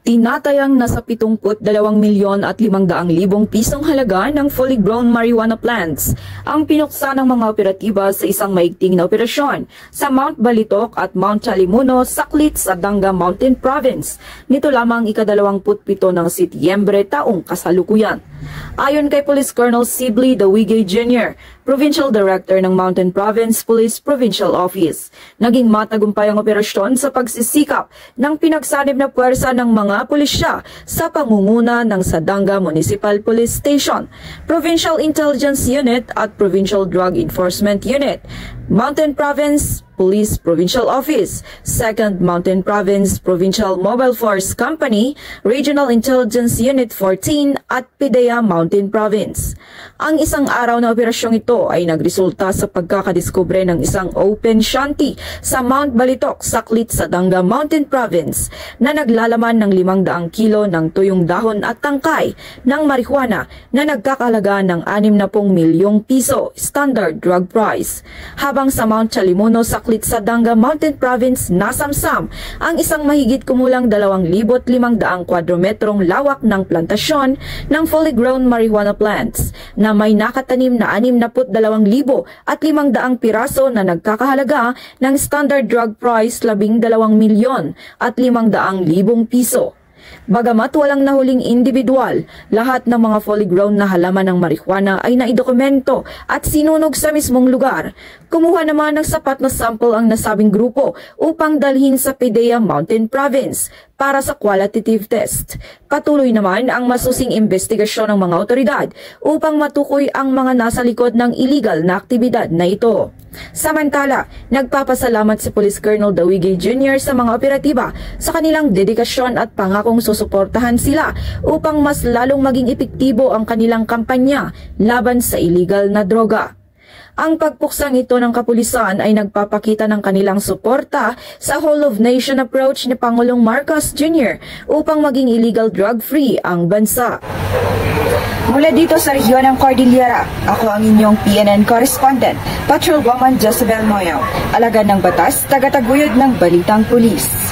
Tinatayang nasa 72 milyon at 500,000 pisong halaga ng fully grown marijuana plants ang pinuksa ng mga operatiba sa isang maigting na operasyon sa Mount Balitok at Mount Chalimuno, Saklit sa Danga Mountain Province. Nito lamang ika-27 ng Setyembre taong kasalukuyan. Ayon kay Police Colonel Sibley Dawige Jr., Provincial Director ng Mountain Province Police Provincial Office, naging matagumpay ang operasyon sa pagsisikap ng pinagsanib na puwersa ng mga pulisya sa pangunguna ng Sadanga Municipal Police Station, Provincial Intelligence Unit at Provincial Drug Enforcement Unit, Mountain Province Police Provincial Office, 2nd Mountain Province Provincial Mobile Force Company, Regional Intelligence Unit 14 at PIDEA Mountain Province. Ang isang araw na operasyong ito ay nagresulta sa pagkakadiskubre ng isang open shanty sa Mount Balitok, Saklit sa Danga Mountain Province na naglalaman ng 500 kilo ng tuyong dahon at tangkay ng marijuana na nagkakalaga ng 60 milyong piso standard drug price. Habang sa Mount Chalimuno, Saklit sa Danga Mountain Province, nasamsam ang isang mahigit kumulang 2,500 kwadrometrong lawak ng plantasyon ng fully grown marijuana plants na may nakatanim na 62,500 piraso na nagkakahalaga ng standard drug price 12 milyon at 500,000 piso. Bagamat walang nahuling individual, lahat ng mga fully grown na halaman ng marijuana ay naidokumento at sinunog sa mismong lugar. Kumuha naman ng sapat na sample ang nasabing grupo upang dalhin sa PIDEA Mountain Province para sa qualitative test. Patuloy naman ang masusing investigasyon ng mga otoridad upang matukoy ang mga nasa likod ng illegal na aktibidad na ito. Samantala, nagpapasalamat si Police Colonel Dawige Jr. sa mga operatiba sa kanilang dedikasyon at pangakong susuportahan sila upang mas lalong maging epektibo ang kanilang kampanya laban sa illegal na droga. Ang pagpuksang ito ng kapulisan ay nagpapakita ng kanilang suporta sa whole-of-nation approach ni Pangulong Marcos Jr. upang maging illegal drug-free ang bansa. Mula dito sa rehiyon ng Cordillera, ako ang inyong PNN correspondent, Patrolwoman Josabel Moyaw, alagad ng batas, tagataguyod ng Balitang Pulis.